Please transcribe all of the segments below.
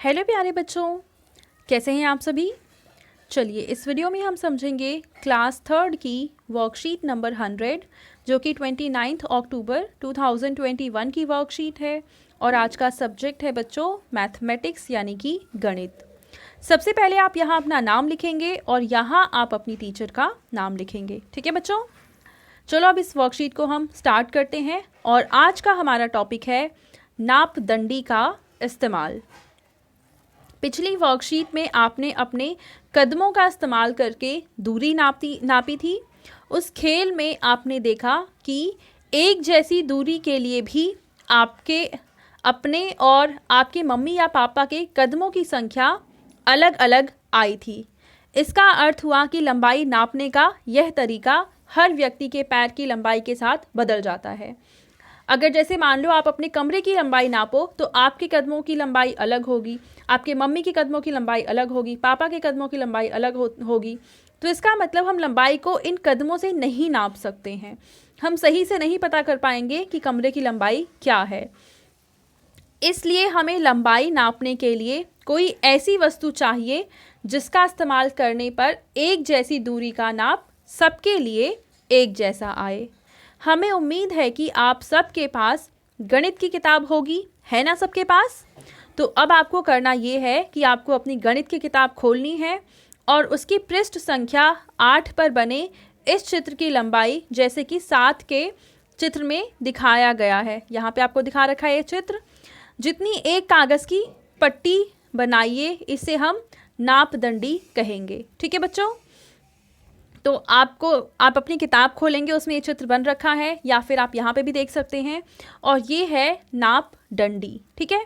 Hello प्यारे बच्चों, कैसे हैं आप सभी। चलिए इस वीडियो में हम समझेंगे क्लास थर्ड की वर्कशीट नंबर 100 जो कि 29 अक्टूबर 2021 की वर्कशीट है। और आज का सब्जेक्ट है बच्चों मैथमेटिक्स यानी कि गणित। सबसे पहले आप यहाँ अपना नाम लिखेंगे और यहाँ आप अपनी टीचर का नाम लिखेंगे। ठीक है बच्चों, चलो अब इस वर्कशीट को हम स्टार्ट करते हैं। और आज का हमारा टॉपिक है नापदंडी का इस्तेमाल। पिछली वर्कशीट में आपने अपने कदमों का इस्तेमाल करके दूरी नापी थी। उस खेल में आपने देखा कि एक जैसी दूरी के लिए भी आपके अपने और आपके मम्मी या पापा के कदमों की संख्या अलग अलग आई थी। इसका अर्थ हुआ कि लंबाई नापने का यह तरीका हर व्यक्ति के पैर की लंबाई के साथ बदल जाता है। अगर जैसे मान लो आप अपने कमरे की लंबाई नापो तो आपके कदमों की लंबाई अलग होगी, आपके मम्मी के कदमों की लंबाई अलग होगी, पापा के कदमों की लंबाई अलग होगी। तो इसका मतलब हम लंबाई को इन कदमों से नहीं नाप सकते हैं। हम सही से नहीं पता कर पाएंगे कि कमरे की लंबाई क्या है। इसलिए हमें लंबाई नापने के लिए कोई ऐसी वस्तु चाहिए जिसका इस्तेमाल करने पर एक जैसी दूरी का नाप सबके लिए एक जैसा आए। हमें उम्मीद है कि आप सबके पास गणित की किताब होगी, है ना सबके पास। तो अब आपको करना ये है कि आपको अपनी गणित की किताब खोलनी है और उसकी पृष्ठ संख्या 8 पर बने इस चित्र की लंबाई जैसे कि 7 के चित्र में दिखाया गया है। यहाँ पे आपको दिखा रखा है ये चित्र। जितनी एक कागज़ की पट्टी बनाइए, इसे हम नापदंडी कहेंगे। ठीक है बच्चों, तो आप अपनी किताब खोलेंगे, उसमें ये चित्र बन रखा है या फिर आप यहाँ पे भी देख सकते हैं। और ये है नापदंडी। ठीक है,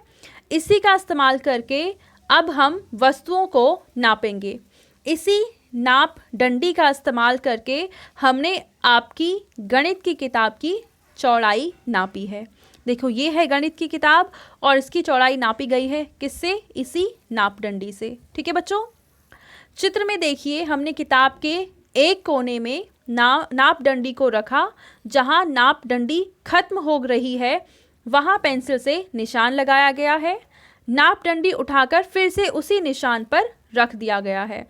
इसी का इस्तेमाल करके अब हम वस्तुओं को नापेंगे। इसी नापदंडी का इस्तेमाल करके हमने आपकी गणित की किताब की चौड़ाई नापी है। देखो ये है गणित की किताब और इसकी चौड़ाई नापी गई है किससे? इसी नापदंडी से। ठीक है बच्चों, चित्र में देखिए हमने किताब के एक कोने में नापदंडी को रखा। जहाँ नापदंडी खत्म हो रही है वहाँ पेंसिल से निशान लगाया गया है। नापदंडी उठाकर फिर से उसी निशान पर रख दिया गया है।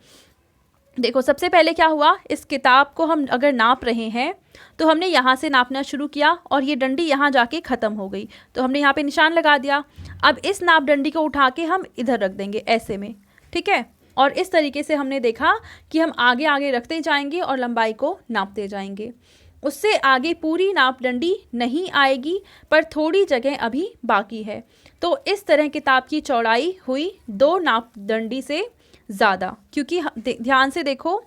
देखो सबसे पहले क्या हुआ, इस किताब को हम अगर नाप रहे हैं तो हमने यहाँ से नापना शुरू किया और ये डंडी यहाँ जाके ख़त्म हो गई, तो हमने यहाँ पे निशान लगा दिया। अब इस नापदंडी को उठा के हम इधर रख देंगे ऐसे में। ठीक है, और इस तरीके से हमने देखा कि हम आगे आगे रखते जाएंगे और लंबाई को नापते जाएंगे। उससे आगे पूरी नापदंडी नहीं आएगी पर थोड़ी जगह अभी बाकी है। तो इस तरह किताब की चौड़ाई हुई 2 नापदंडी से ज़्यादा, क्योंकि ध्यान से देखो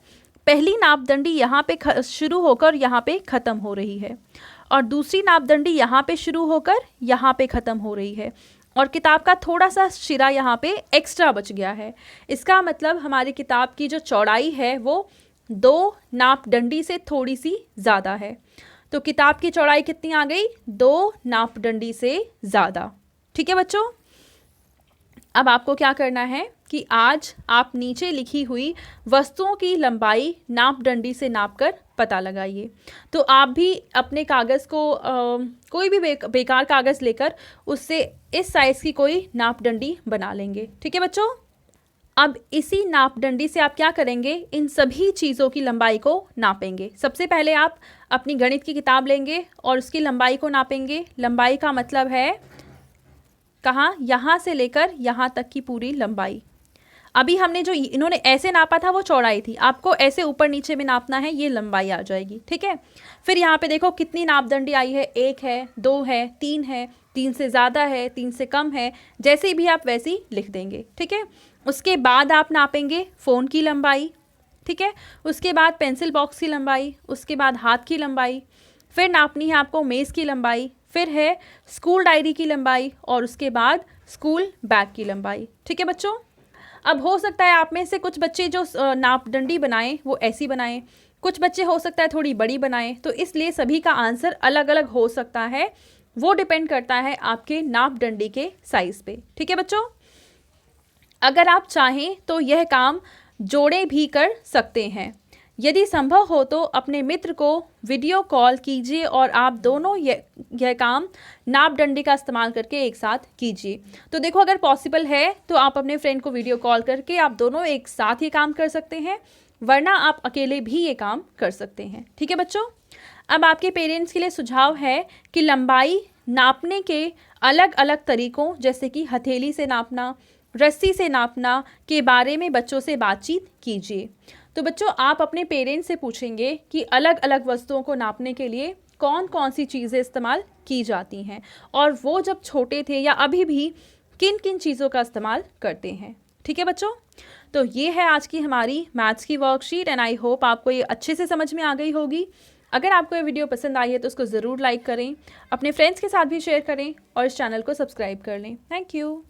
पहली नापदंडी यहाँ पे शुरू होकर यहाँ पे ख़त्म हो रही है और दूसरी नापदंडी यहाँ पे शुरू होकर यहाँ पे ख़त्म हो रही है और किताब का थोड़ा सा शिरा यहाँ पे एक्स्ट्रा बच गया है। इसका मतलब हमारी किताब की जो चौड़ाई है वो 2 नापदंडी से थोड़ी सी ज़्यादा है। तो किताब की चौड़ाई कितनी आ गई? 2 नापदंडी से ज़्यादा। ठीक है बच्चों, अब आपको क्या करना है कि आज आप नीचे लिखी हुई वस्तुओं की लंबाई नापदंडी से नापकर पता लगाइए। तो आप भी अपने कागज़ को कोई भी बेकार कागज़ लेकर उससे इस साइज़ की कोई नापदंडी बना लेंगे। ठीक है बच्चों, अब इसी नापदंडी से आप क्या करेंगे, इन सभी चीज़ों की लंबाई को नापेंगे। सबसे पहले आप अपनी गणित की किताब लेंगे और उसकी लंबाई को नापेंगे। लंबाई का मतलब है कहाँ, यहाँ से लेकर यहाँ तक की पूरी लंबाई। अभी हमने जो इन्होंने ऐसे नापा था वो चौड़ाई थी, आपको ऐसे ऊपर नीचे में नापना है, ये लंबाई आ जाएगी। ठीक है, फिर यहाँ पे देखो कितनी नापदंडी आई है, 1 है, 2 है, 3 है, 3 से ज़्यादा है, 3 से कम है, जैसे भी आप वैसे ही लिख देंगे। ठीक है, उसके बाद आप नापेंगे फ़ोन की लंबाई। ठीक है, उसके बाद पेंसिल बॉक्स की लंबाई, उसके बाद हाथ की लंबाई, फिर नापनी है आपको मेज़ की लंबाई, फिर है स्कूल डायरी की लंबाई और उसके बाद स्कूल बैग की लंबाई। ठीक है बच्चों, अब हो सकता है आप में से कुछ बच्चे जो नापदंडी बनाएं वो ऐसी बनाएं, कुछ बच्चे हो सकता है थोड़ी बड़ी बनाएं, तो इसलिए सभी का आंसर अलग अलग हो सकता है। वो डिपेंड करता है आपके नापदंडी के साइज़ पे। ठीक है बच्चों, अगर आप चाहें तो यह काम जोड़े भी कर सकते हैं। यदि संभव हो तो अपने मित्र को वीडियो कॉल कीजिए और आप दोनों यह काम नाप डंडे का इस्तेमाल करके एक साथ कीजिए। तो देखो, अगर पॉसिबल है तो आप अपने फ्रेंड को वीडियो कॉल करके आप दोनों एक साथ ये काम कर सकते हैं, वरना आप अकेले भी ये काम कर सकते हैं। ठीक है बच्चों। अब आपके पेरेंट्स के लिए सुझाव है कि लंबाई नापने के अलग अलग तरीकों, जैसे कि हथेली से नापना, रस्सी से नापना के बारे में बच्चों से बातचीत कीजिए। तो बच्चों, आप अपने पेरेंट्स से पूछेंगे कि अलग अलग वस्तुओं को नापने के लिए कौन कौन सी चीज़ें इस्तेमाल की जाती हैं और वो जब छोटे थे या अभी भी किन किन चीज़ों का इस्तेमाल करते हैं। ठीक है बच्चों। तो ये है आज की हमारी मैथ्स की वर्कशीट एंड आई होप आपको ये अच्छे से समझ में आ गई होगी। अगर आपको ये वीडियो पसंद आई है तो उसको ज़रूर लाइक करें, अपने फ्रेंड्स के साथ भी शेयर करें और इस चैनल को सब्सक्राइब कर लें। Thank you.